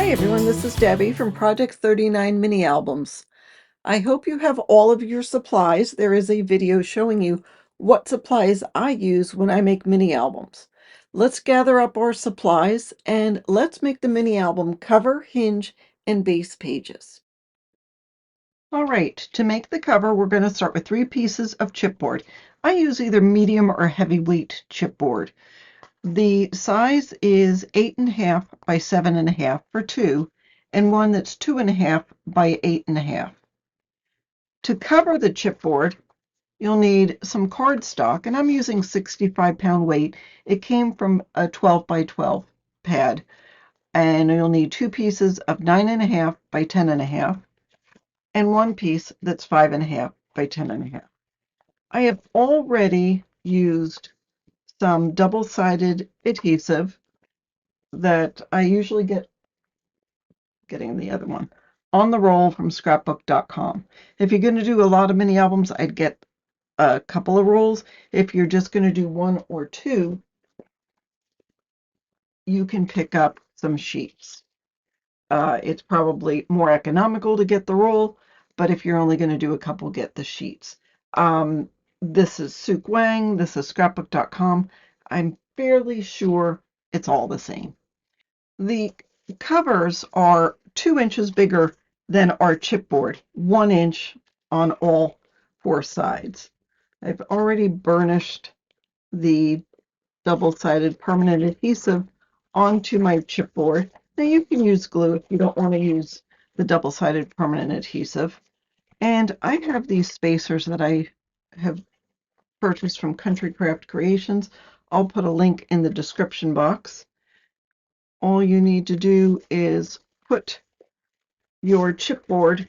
Hi everyone, this is Debbie from Project 39 Mini Albums. I hope you have all of your supplies. There is a video showing you what supplies I use when I make mini albums. Let's gather up our supplies and let's make the mini album cover, hinge, and base pages. All right, to make the cover, we're going to start with 3 pieces of chipboard. I use either medium or heavyweight chipboard. The size is 8.5 by 7.5 for 2, and one that's 2.5 by 8.5. To cover the chipboard, you'll need some cardstock, and I'm using 65-pound weight. It came from a 12 by 12 pad, and you'll need 2 pieces of 9.5 by 10.5, and one piece that's 5.5 by 10.5. I have already used some double-sided adhesive that I usually getting the other one on the roll from scrapbook.com. If you're going to do a lot of mini albums, I'd get a couple of rolls. If you're just going to do 1 or 2, you can pick up some sheets. It's probably more economical to get the roll, but if you're only going to do a couple, get the sheets. This is Suk Wang, this is scrapbook.com. I'm fairly sure it's all the same. The covers are 2 inches bigger than our chipboard, 1 inch on all 4 sides. I've already burnished the double-sided permanent adhesive onto my chipboard. Now you can use glue if you don't want to use the double-sided permanent adhesive. And I have these spacers that I have purchased from Country Craft Creations. I'll put a link in the description box. All you need to do is put your chipboard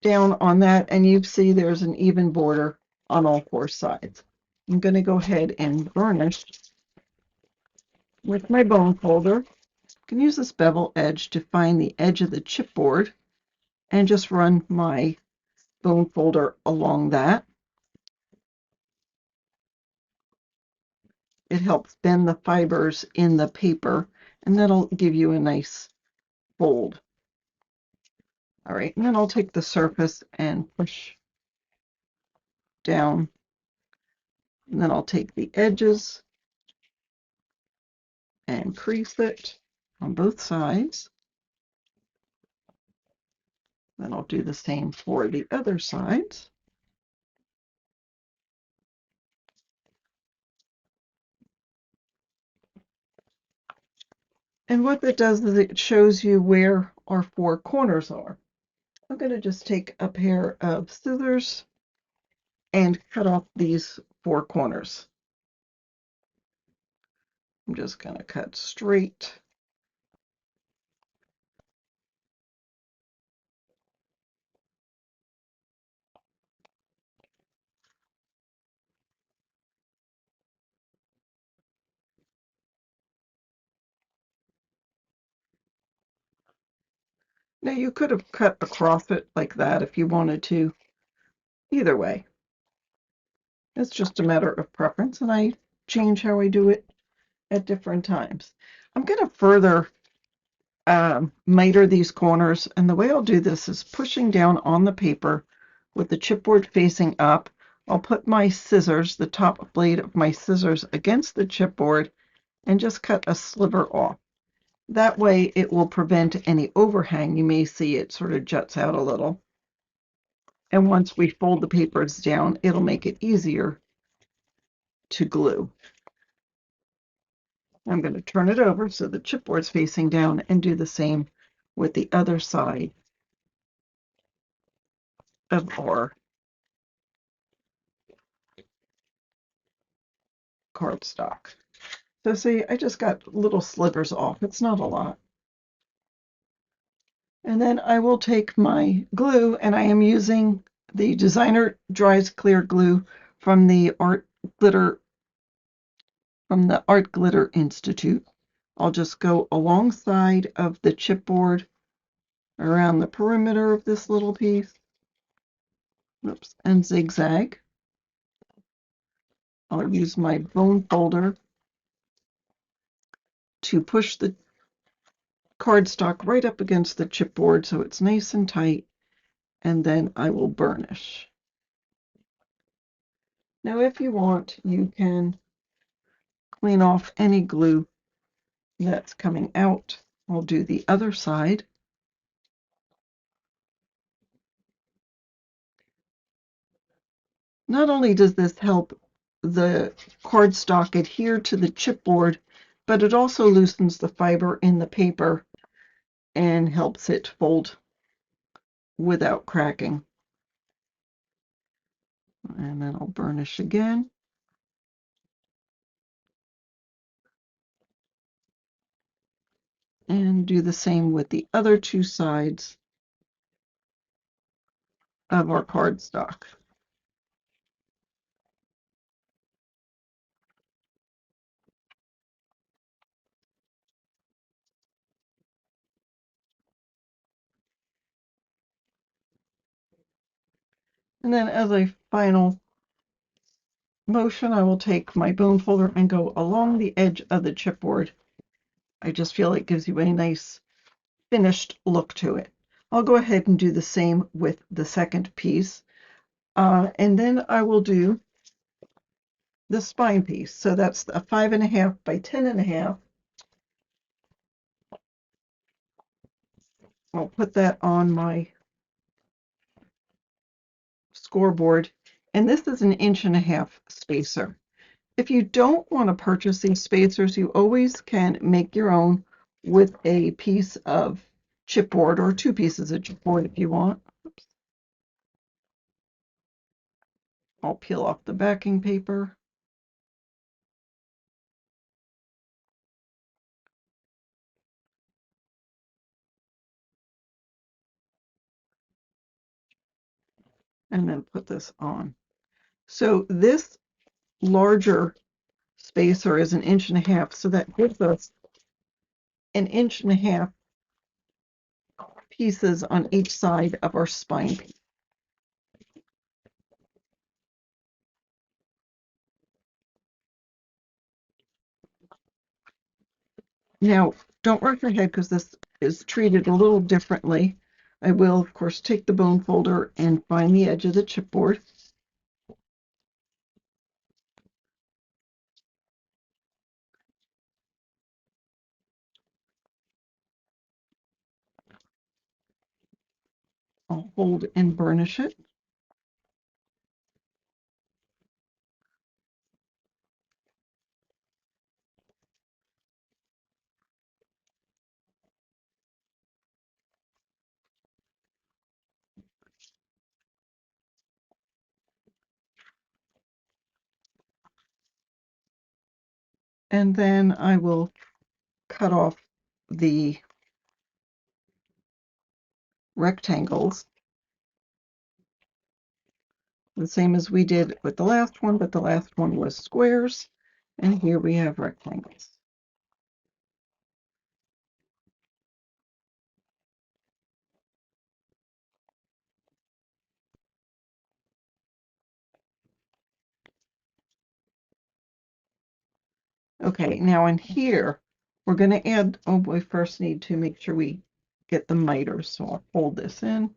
down on that, and you see there's an even border on all 4 sides. I'm going to go ahead and burnish with my bone folder. I can use this bevel edge to find the edge of the chipboard and just run my bone folder along that. It helps bend the fibers in the paper, and that'll give you a nice fold. All right, and then I'll take the surface and push down, and then I'll take the edges and crease it on both sides. Then I'll do the same for the other sides. And what that does is it shows you where our 4 corners are. I'm going to just take a pair of scissors and cut off these 4 corners. I'm just going to cut straight. Now you could have cut across it like that if you wanted to. Either way, it's just a matter of preference, and I change how I do it at different times. I'm going to further miter these corners, and the way I'll do this is pushing down on the paper with the chipboard facing up. I'll put my scissors, the top blade of my scissors, against the chipboard and just cut a sliver off. That way it will prevent any overhang. You may see it sort of juts out a little. And once we fold the papers down, it'll make it easier to glue. I'm going to turn it over so the chipboard's facing down and do the same with the other side of our cardstock. So see, I just got little slivers off. It's not a lot. And then I will take my glue, and I am using the Designer Dries Clear glue from the Art Glitter Institute. I'll just go alongside of the chipboard around the perimeter of this little piece. Oops, and zigzag. I'll use my bone folder to push the cardstock right up against the chipboard so it's nice and tight, and then I will burnish. Now, if you want, you can clean off any glue that's coming out. I'll do the other side. Not only does this help the cardstock adhere to the chipboard, but it also loosens the fiber in the paper and helps it fold without cracking. And then I'll burnish again. And do the same with the other two sides of our cardstock. And then as a final motion, I will take my bone folder and go along the edge of the chipboard. I just feel it gives you a nice finished look to it. I'll go ahead and do the same with the second piece. And then I will do the spine piece. So that's a 5.5 by 10.5. I'll put that on my scoreboard. And this is 1.5 inch spacer. If you don't want to purchase these spacers, you always can make your own with a piece of chipboard or 2 pieces of chipboard if you want. Oops. I'll peel off the backing paper. And then put this on. So this larger spacer is 1.5 inches, so that gives us 1.5 inches pieces on each side of our spine piece. Now, don't rush ahead because this is treated a little differently. I will, of course, take the bone folder and find the edge of the chipboard. I'll hold and burnish it. And then I will cut off the rectangles, the same as we did with the last one, but the last one was squares, and here we have rectangles. Okay, now in here, we're going to add, oh, we first need to make sure we get the miters, so I'll fold this in.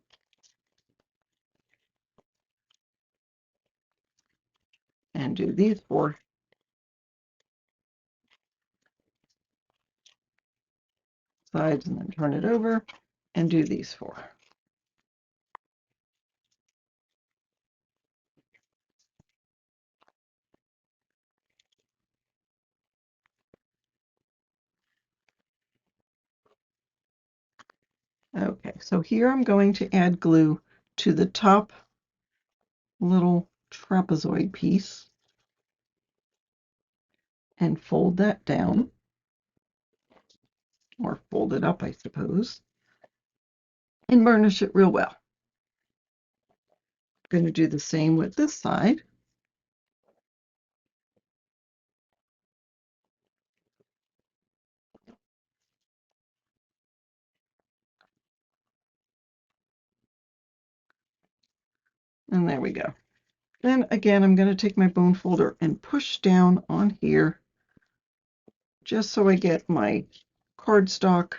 And do these 4 sides and then turn it over and do these 4. Okay, so here I'm going to add glue to the top little trapezoid piece and fold that down, or fold it up, I suppose, and burnish it real well. I'm going to do the same with this side. And there we go. Then again, I'm going to take my bone folder and push down on here just so I get my cardstock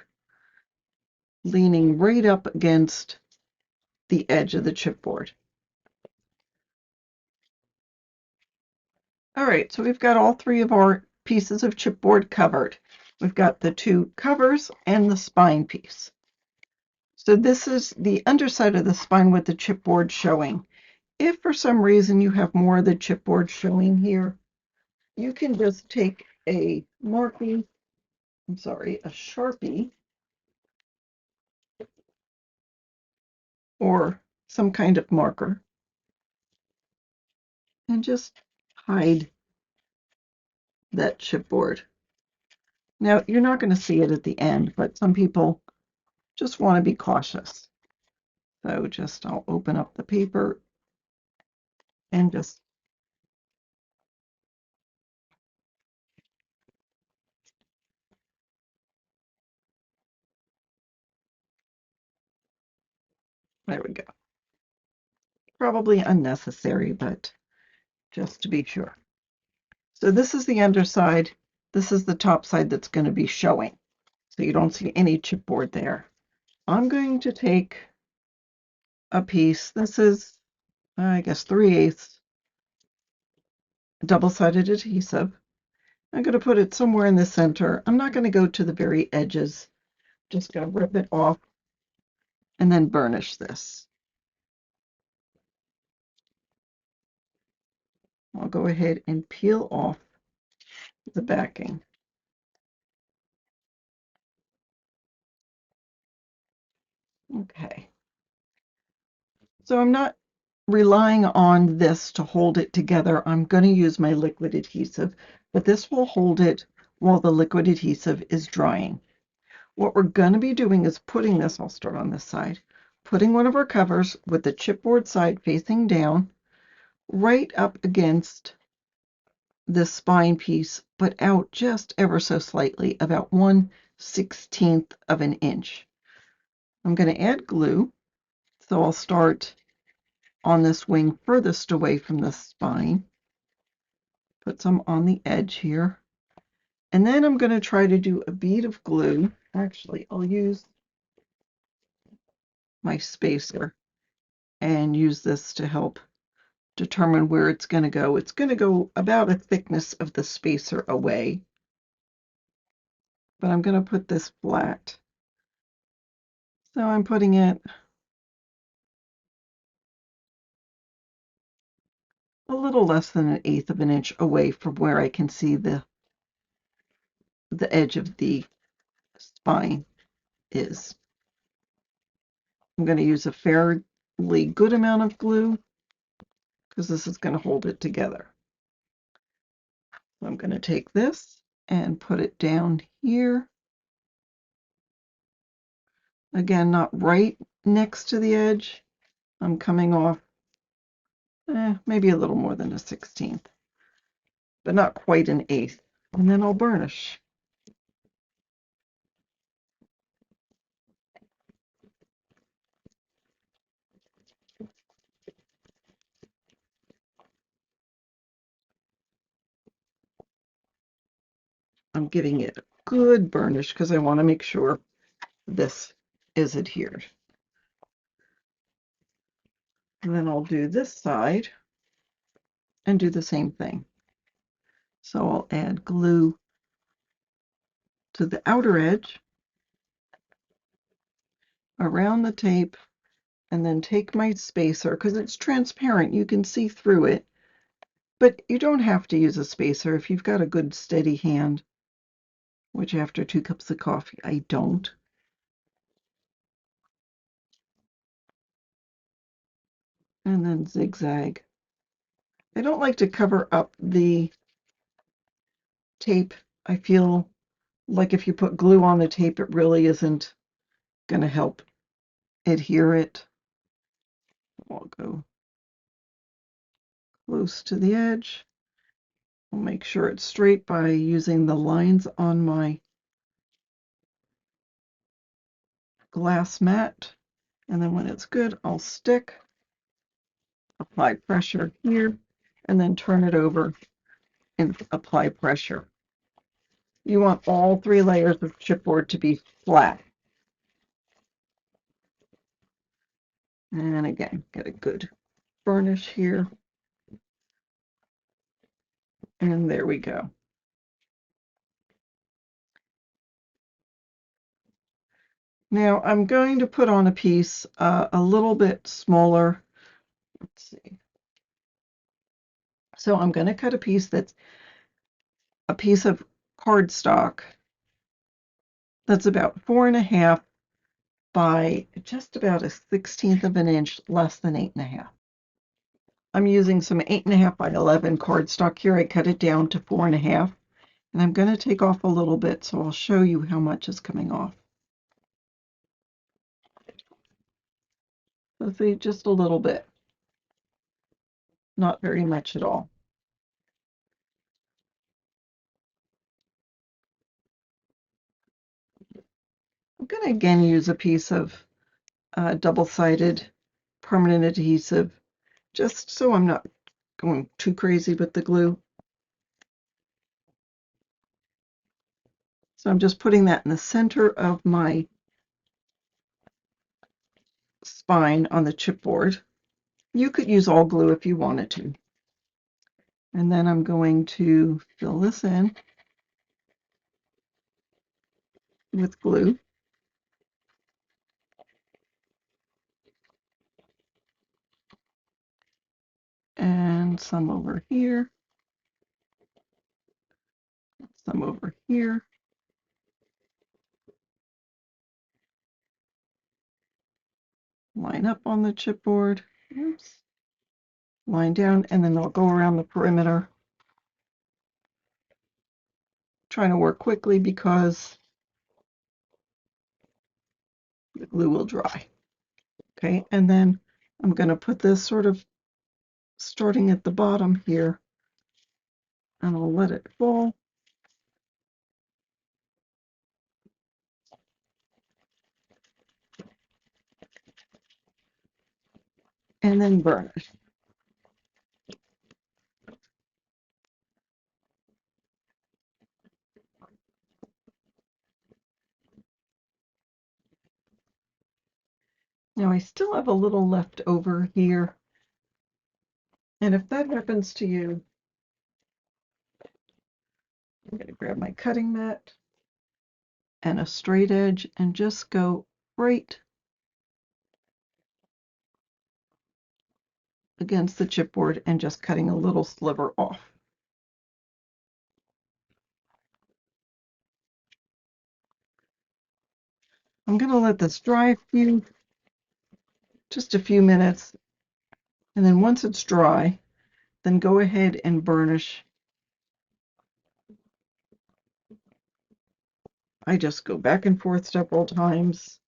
leaning right up against the edge of the chipboard. All right, so we've got all three of our pieces of chipboard covered. We've got the two covers and the spine piece. So this is the underside of the spine with the chipboard showing. If for some reason you have more of the chipboard showing here, you can just take a Sharpie, or some kind of marker, and just hide that chipboard. Now, you're not going to see it at the end, but some people just want to be cautious. So I'll open up the paper and just there we go. Probably unnecessary, but just to be sure. So this is the underside. This is the top side that's going to be showing. So you don't see any chipboard there. I'm going to take a piece. This is, I guess, 3/8 double-sided adhesive. I'm going to put it somewhere in the center. I'm not going to go to the very edges. Just going to rip it off and then burnish this. I'll go ahead and peel off the backing. Okay. So I'm not relying on this to hold it together. I'm going to use my liquid adhesive, but this will hold it while the liquid adhesive is drying. What we're going to be doing is putting this, I'll start on this side, putting one of our covers with the chipboard side facing down right up against this spine piece, but out just ever so slightly, about 1/16 of an inch. I'm going to add glue, so I'll start on this wing furthest away from the spine, put some on the edge here, and then I'm going to try to do a bead of glue. Actually, I'll use my spacer and use this to help determine where it's going to go. It's going to go about a thickness of the spacer away, but I'm going to put this flat. So I'm putting it a little less than 1/8 of an inch away from where I can see the edge of the spine is. I'm going to use a fairly good amount of glue because this is going to hold it together. I'm going to take this and put it down here. Again, not right next to the edge. I'm coming off maybe a little more than 1/16, but not quite 1/8. And then I'll burnish. I'm giving it a good burnish because I want to make sure this is adhered. And then I'll do this side and do the same thing. So I'll add glue to the outer edge, around the tape, and then take my spacer, because it's transparent, you can see through it, but you don't have to use a spacer if you've got a good steady hand, which after 2 cups of coffee, I don't. And then zigzag. I don't like to cover up the tape. I feel like if you put glue on the tape, it really isn't going to help adhere it. I'll go close to the edge. I'll make sure it's straight by using the lines on my glass mat. And then when it's good, I'll stick, apply pressure here, and then turn it over and apply pressure. You want all 3 layers of chipboard to be flat. And again, get a good burnish here. And there we go. Now I'm going to put on a piece a little bit smaller. Let's see. So I'm going to cut a piece that's a piece of cardstock that's about 4.5 by just about a 1/16 of an inch, less than 8.5. I'm using some 8.5 by 11 cardstock here. I cut it down to 4.5, and I'm going to take off a little bit, so I'll show you how much is coming off. So see, just a little bit, not very much at all. I'm going to again use a piece of double-sided permanent adhesive, just so I'm not going too crazy with the glue. So I'm just putting that in the center of my spine on the chipboard. You could use all glue if you wanted to. And then I'm going to fill this in with glue. And some over here. Some over here. Line up on the chipboard. Oops. Line down, and then I'll go around the perimeter. Trying to work quickly because the glue will dry. Okay, and then I'm going to put this sort of starting at the bottom here, and I'll let it fall. And then burnish. Now I still have a little left over here, and if that happens to you, I'm going to grab my cutting mat and a straight edge and just go right against the chipboard and just cutting a little sliver off. I'm going to let this dry just a few minutes, and then once it's dry, then go ahead and burnish. I just go back and forth several times.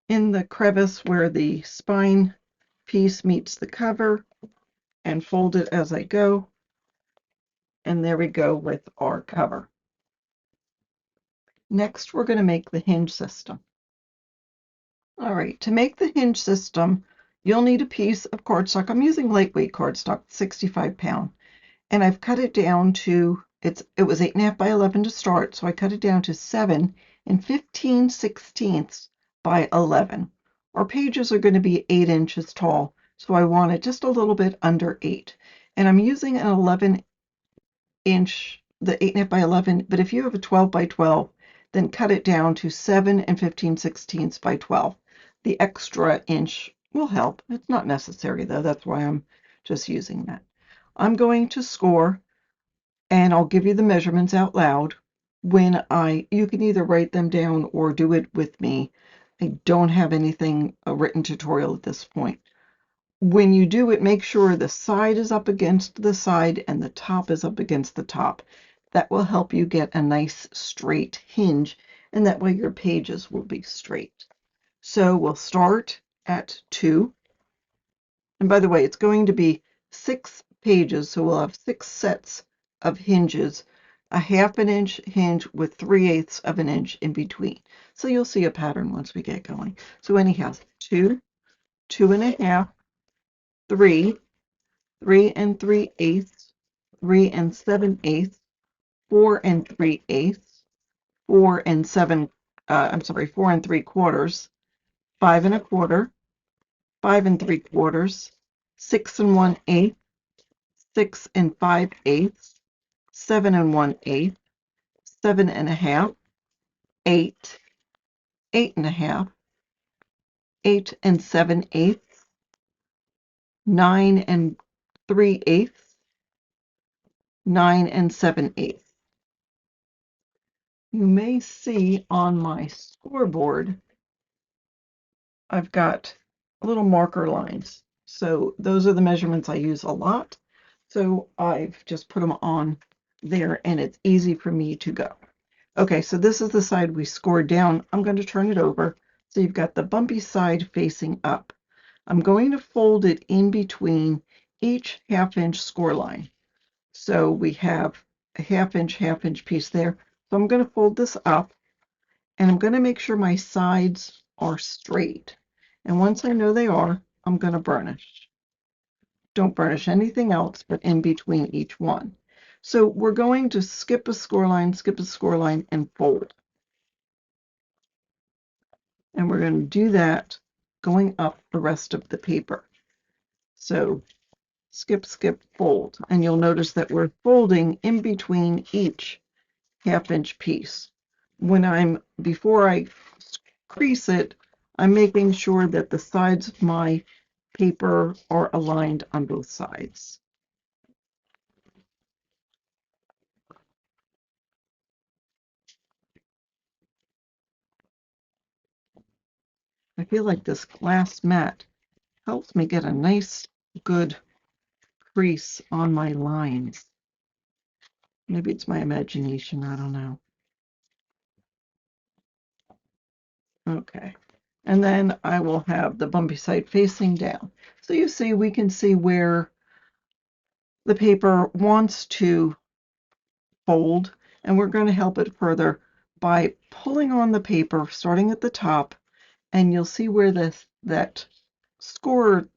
In the crevice where the spine piece meets the cover, and fold it as I go. And there we go with our cover. Next, we're going to make the hinge system. All right, to make the hinge system, you'll need a piece of cardstock. I'm using lightweight cardstock, 65-pound, and I've cut it down to, it was 8.5 by 11 to start, so I cut it down to 7 and 15/16 by 11. Our pages are going to be 8 inches tall, so I want it just a little bit under 8. And I'm using an 11-inch, the 8.5 by 11, but if you have a 12 by 12, then cut it down to 7 and 15/16 by 12. The extra inch will help. It's not necessary though, that's why I'm just using that. I'm going to score, and I'll give you the measurements out loud. You can either write them down or do it with me. I don't have anything, a written tutorial at this point. When you do it, make sure the side is up against the side and the top is up against the top. That will help you get a nice straight hinge, and that way your pages will be straight. So we'll start at 2. And by the way, it's going to be 6 pages, so we'll have 6 sets of hinges, a 1/2 inch hinge with 3/8 of an inch in between. So you'll see a pattern once we get going. So anyhow, 2, 2.5, 3, 3 and 3/8, 3 and 7/8, 4 and 3/8, 4 and 7 I'm sorry, 4 3/4, 5 1/4, 5 3/4, 6 1/8, 6 5/8, 7 1/8, 7 1/2, 8, 8 1/2, 8 7/8, 9 3/8, 9 7/8. You may see on my scoreboard, I've got little marker lines. So those are the measurements I use a lot. So I've just put them on there and it's easy for me to go. Okay, so this is the side we scored down. I'm going to turn it over. So you've got the bumpy side facing up. I'm going to fold it in between each half-inch score line. So we have a half-inch piece there. So I'm going to fold this up and I'm going to make sure my sides are straight. And once I know they are, I'm going to burnish. Don't burnish anything else but in between each one. So we're going to skip a score line, and fold. And we're going to do that going up the rest of the paper. So skip, skip, fold. And you'll notice that we're folding in between each half-inch piece. Before I crease it, I'm making sure that the sides of my paper are aligned on both sides. I feel like this glass mat helps me get a nice, good crease on my lines. Maybe it's my imagination, I don't know. Okay, and then I will have the bumpy side facing down. So you see, we can see where the paper wants to fold, and we're going to help it further by pulling on the paper, starting at the top, and you'll see where that score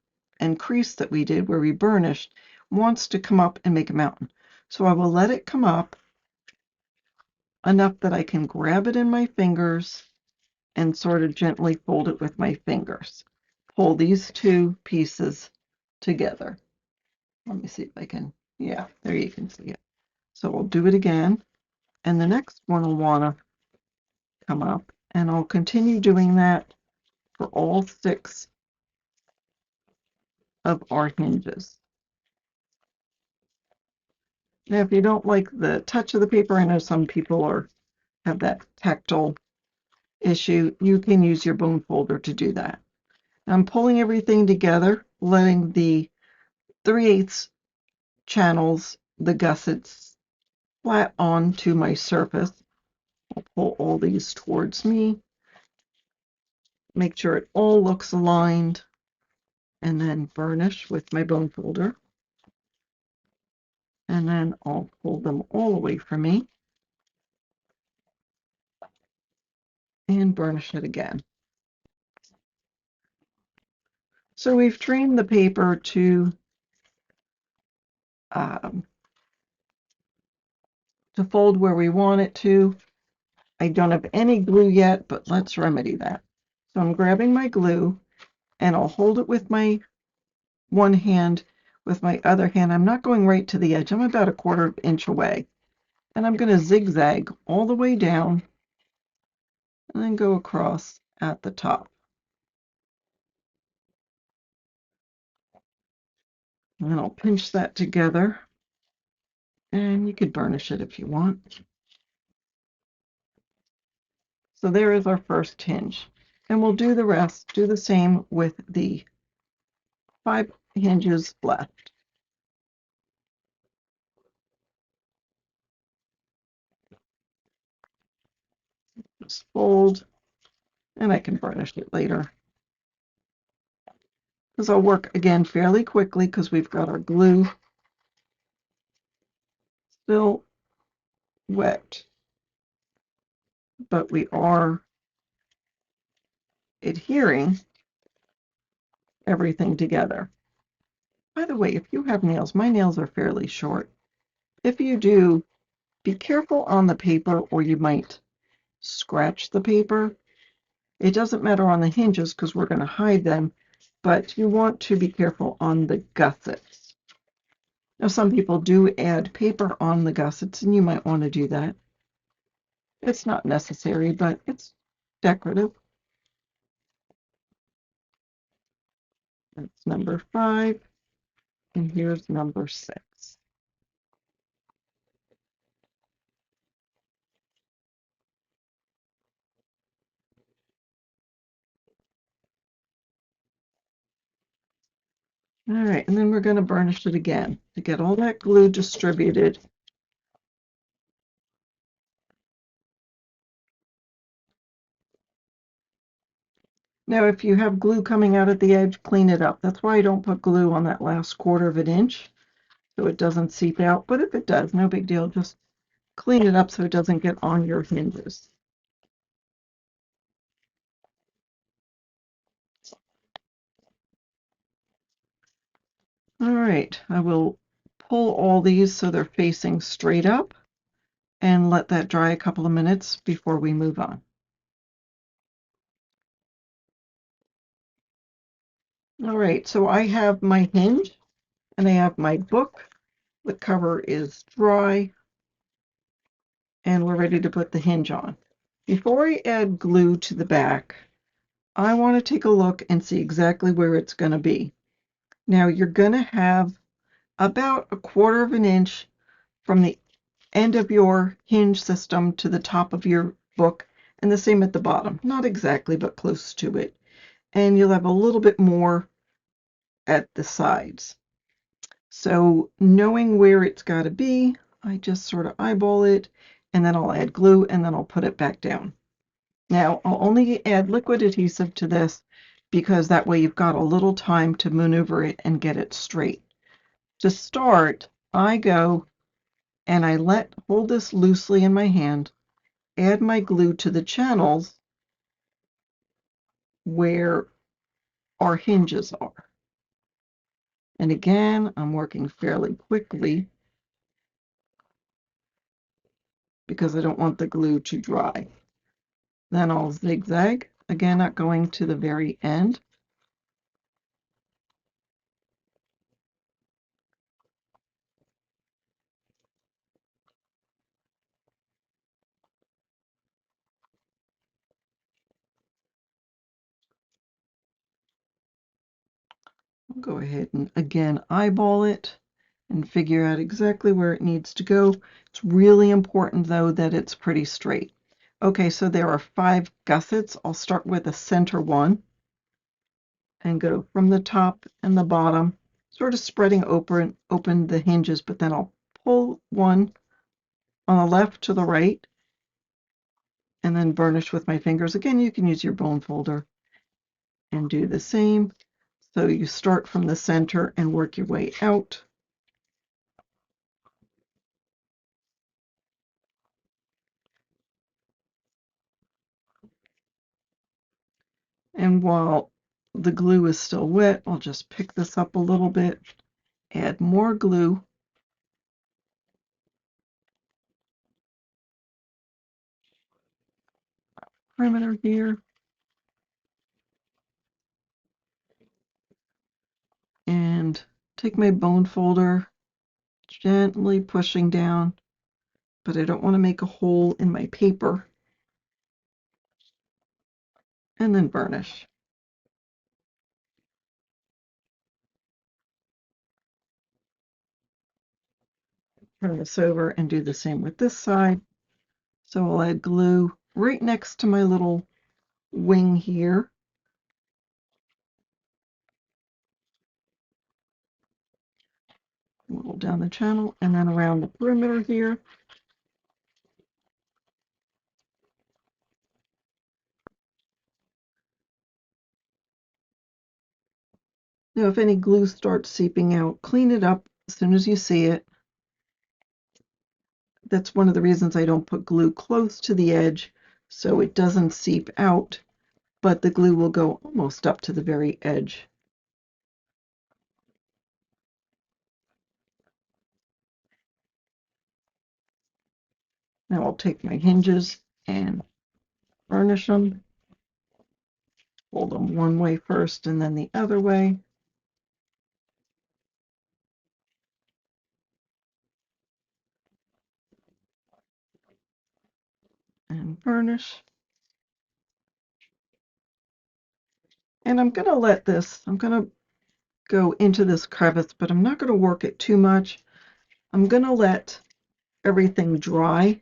and crease that we did, where we burnished, wants to come up and make a mountain. So I will let it come up enough that I can grab it in my fingers and sort of gently fold it with my fingers. Pull these two pieces together. Let me see if I can, yeah, there you can see it. So we'll do it again, and the next one will want to come up, and I'll continue doing that for all 6 of our hinges. Now, if you don't like the touch of the paper, I know some people have that tactile issue, you can use your bone folder to do that. I'm pulling everything together, letting the 3/8 channels, the gussets, flat onto my surface. I'll pull all these towards me, make sure it all looks aligned, and then burnish with my bone folder. And then I'll pull them all away from me and burnish it again. So we've trained the paper um, to fold where we want it to. I don't have any glue yet, but let's remedy that. So I'm grabbing my glue and I'll hold it with my one hand. With my other hand, I'm not going right to the edge. I'm about a 1/4 inch away. And I'm going to zigzag all the way down and then go across at the top. And then I'll pinch that together. And you could burnish it if you want. So there is our first hinge. And we'll do the rest, do the same with the 5 hinges left. Just fold, and I can burnish it later. Because I'll work again fairly quickly because we've got our glue still wet, but we are adhering everything together. By the way, if you have nails, my nails are fairly short. If you do, be careful on the paper or you might scratch the paper. It doesn't matter on the hinges because we're going to hide them, but you want to be careful on the gussets. Now, some people do add paper on the gussets, and you might want to do that. It's not necessary, but it's decorative. That's number 5, and here's number 6. All right, and then we're going to burnish it again to get all that glue distributed. Now, if you have glue coming out at the edge, clean it up. That's why I don't put glue on that last 1/4 of an inch, so it doesn't seep out. But if it does, no big deal. Just clean it up so it doesn't get on your hinges. All right, I will pull all these so they're facing straight up and let that dry a couple of minutes before we move on. All right, so I have my hinge and I have my book. The cover is dry and we're ready to put the hinge on. Before I add glue to the back, I want to take a look and see exactly where it's going to be. Now you're going to have about a 1/4 of an inch from the end of your hinge system to the top of your book, and the same at the bottom. Not exactly, but close to it. And you'll have a little bit more at the sides. So knowing where it's got to be, I just sort of eyeball it, and then I'll add glue, and then I'll put it back down. Now, I'll only add liquid adhesive to this because that way you've got a little time to maneuver it and get it straight. To start, I go and I hold this loosely in my hand, add my glue to the channels where our hinges are. And again, I'm working fairly quickly because I don't want the glue to dry. Then I'll zigzag, again, not going to the very end. I'll go ahead and again eyeball it and figure out exactly where it needs to go. It's really important though that it's pretty straight. Okay, so there are 5 gussets. I'll start with the center one and go from the top and the bottom, sort of spreading open the hinges, but then I'll pull one on the left to the right and then burnish with my fingers. Again, you can use your bone folder and do the same. So you start from the center and work your way out. And while the glue is still wet, I'll just pick this up a little bit, add more glue, perimeter here, and take my bone folder, gently pushing down, but I don't want to make a hole in my paper, and then burnish. Turn this over and do the same with this side. So I'll add glue right next to my little wing here. A little down the channel and then around the perimeter here. Now, if any glue starts seeping out, clean it up as soon as you see it. That's one of the reasons I don't put glue close to the edge so it doesn't seep out, but the glue will go almost up to the very edge. Now I'll take my hinges and burnish them. Hold them one way first and then the other way. And burnish. And I'm going to let this, I'm going to go into this crevice, but I'm not going to work it too much. I'm going to let everything dry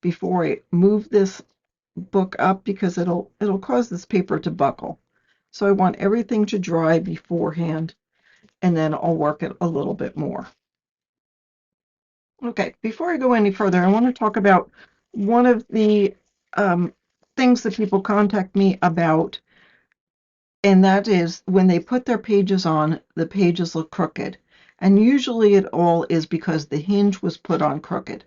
before I move this book up because it'll cause this paper to buckle. So I want everything to dry beforehand, and then I'll work it a little bit more. Okay, before I go any further, I want to talk about one of the things that people contact me about, and that is when they put their pages on, the pages look crooked. And usually it all is because the hinge was put on crooked.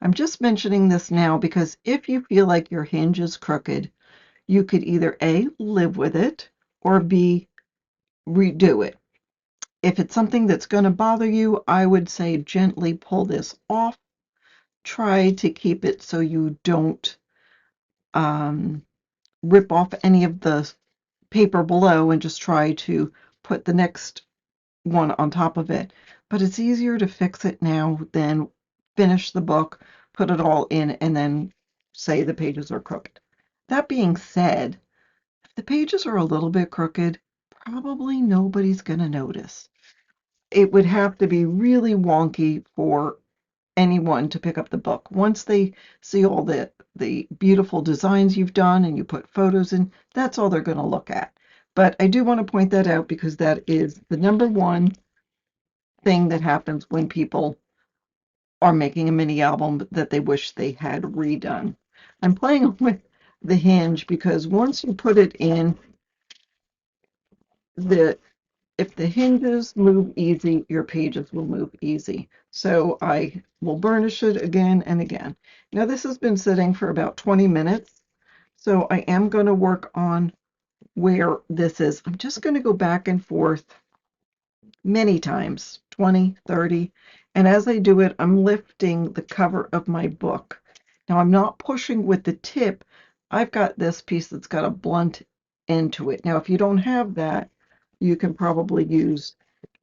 I'm just mentioning this now because if you feel like your hinge is crooked, you could either A, live with it, or B, redo it. If it's something that's going to bother you, I would say gently pull this off. Try to keep it so you don't rip off any of the paper below and just try to put the next one on top of it. But it's easier to fix it now than finish the book, put it all in, and then say the pages are crooked. That being said, if the pages are a little bit crooked, probably nobody's going to notice. It would have to be really wonky for anyone to pick up the book. Once they see all the beautiful designs you've done and you put photos in, that's all they're going to look at. But I do want to point that out because that is the number one thing that happens when people are making a mini album that they wish they had redone. I'm playing with the hinge because once you put it in, the if the hinges move easy, your pages will move easy. So I will burnish it again and again. Now this has been sitting for about 20 minutes, so I am going to work on where this is. I'm just going to go back and forth many times, 20, 30, and as I do it, I'm lifting the cover of my book. Now I'm not pushing with the tip. I've got this piece that's got a blunt end to it. Now if you don't have that, you can probably use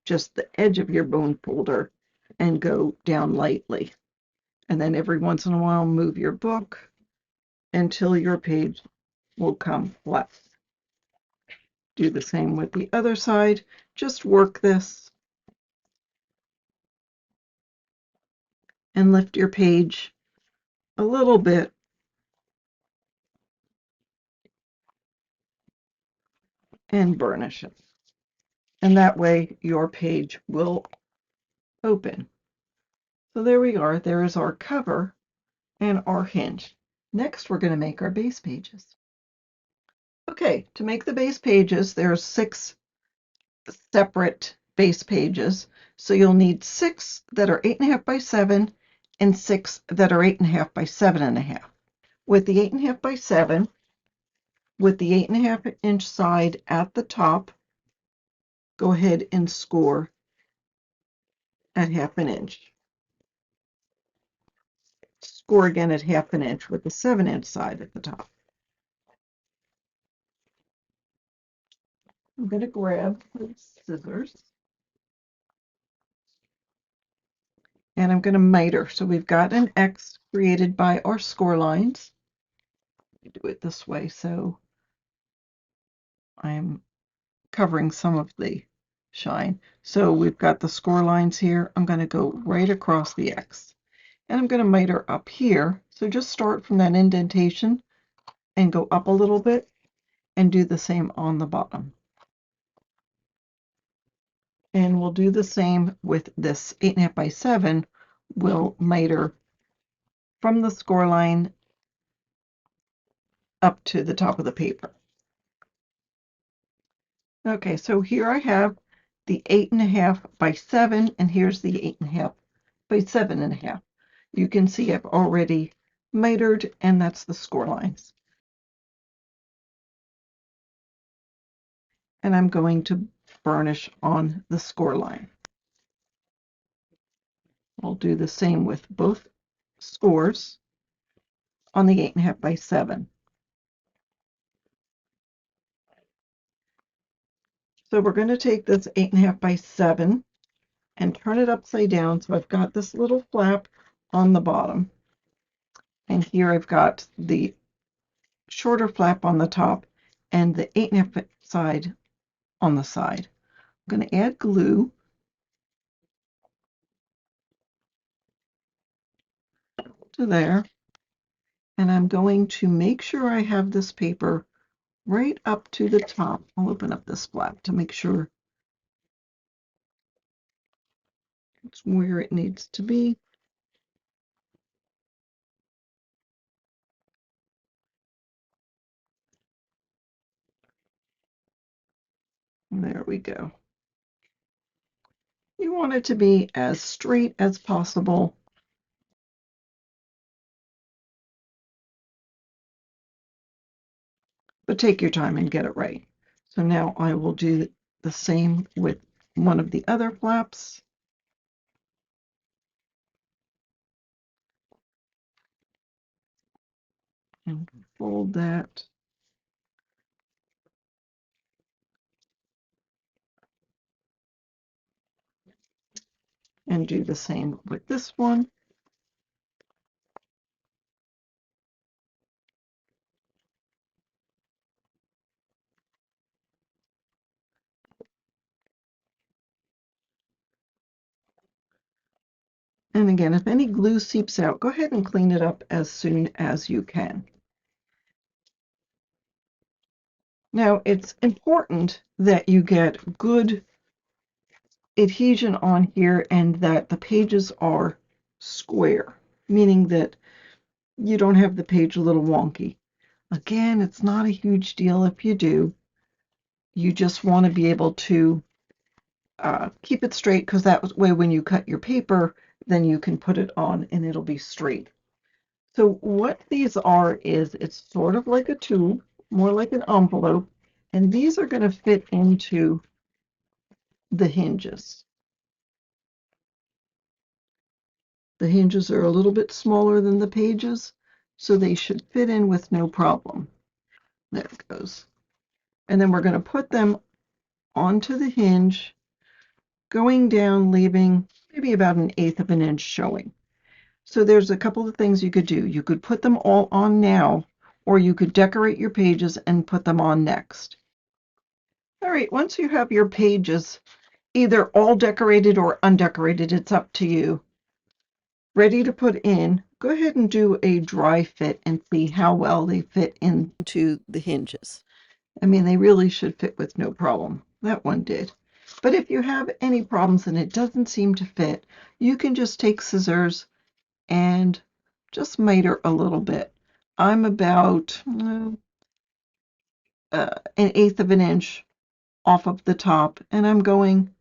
just the edge of your bone folder and go down lightly. And then every once in a while, move your book until your page will come flat. Do the same with the other side. Just work this and lift your page a little bit and burnish it. And that way your page will open. So there we are. There is our cover and our hinge. Next, we're going to make our base pages. Okay, to make the base pages, there's 6 separate base pages. So you'll need 6 that are 8.5 by 7 and 6 that are 8.5 by 7.5. With the 8.5 by 7, with the 8.5 inch side at the top, go ahead and score at 1/2 inch. Score again at 1/2 inch with the 7-inch side at the top. I'm going to grab the scissors and I'm going to miter. So we've got an X created by our score lines. Do it this way so I'm covering some of the shine. So we've got the score lines here. I'm going to go right across the X. And I'm going to miter up here. So just start from that indentation and go up a little bit and do the same on the bottom. And we'll do the same with this 8.5 by 7. We'll miter from the score line up to the top of the paper. Okay, so here I have the 8.5 by 7, and here's the 8.5 by 7.5. You can see I've already mitered, and that's the score lines. And I'm going to burnish on the score line. I'll do the same with both scores on the 8.5 by 7. So we're going to take this 8.5 by 7 and turn it upside down. So I've got this little flap on the bottom. And here I've got the shorter flap on the top and the 8.5 side on the side. I'm going to add glue to there. And I'm going to make sure I have this paper right up to the top. I'll open up this flap to make sure it's where it needs to be. There we go. You want it to be as straight as possible. But take your time and get it right. So now I will do the same with one of the other flaps. And fold that. And do the same with this one. And again, if any glue seeps out, go ahead and clean it up as soon as you can. Now, it's important that you get good adhesion on here and that the pages are square, meaning that you don't have the page a little wonky. Again, it's not a huge deal if you do. You just want to be able to keep it straight, because that way when you cut your paper, then you can put it on and it'll be straight. So what these are is it's sort of like a tube, more like an envelope, and these are going to fit into the hinges. The hinges are a little bit smaller than the pages, so they should fit in with no problem. There it goes. And then we're going to put them onto the hinge, going down, leaving maybe about 1/8 of an inch showing. So there's a couple of things you could do. You could put them all on now, or you could decorate your pages and put them on next. All right, once you have your pages either all decorated or undecorated, it's up to you, ready to put in, go ahead and do a dry fit and see how well they fit into the hinges. I mean, they really should fit with no problem. That one did. But if you have any problems and it doesn't seem to fit, you can just take scissors and just miter a little bit. I'm about 1/8 of an inch off of the top, and I'm going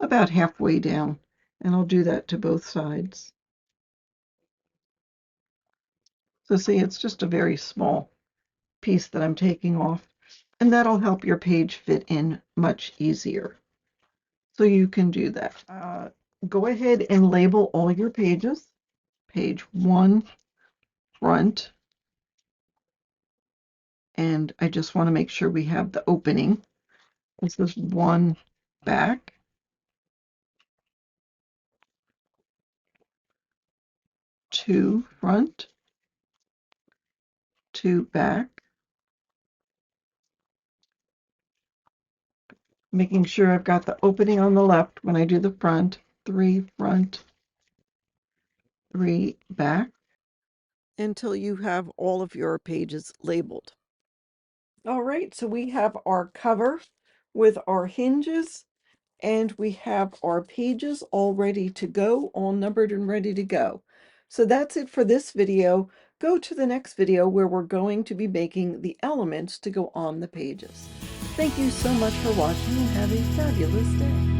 about halfway down, and I'll do that to both sides. So see, it's just a very small piece that I'm taking off, and that'll help your page fit in much easier. So you can do that. Go ahead and label all your pages. Page 1, front, and I just want to make sure we have the opening. This is 1, back, 2, front, 2, back, making sure I've got the opening on the left when I do the front, 3, front, 3, back, until you have all of your pages labeled. All right, so we have our cover with our hinges, and we have our pages all ready to go, all numbered and ready to go. So that's it for this video. Go to the next video where we're going to be making the elements to go on the pages. Thank you so much for watching and have a fabulous day.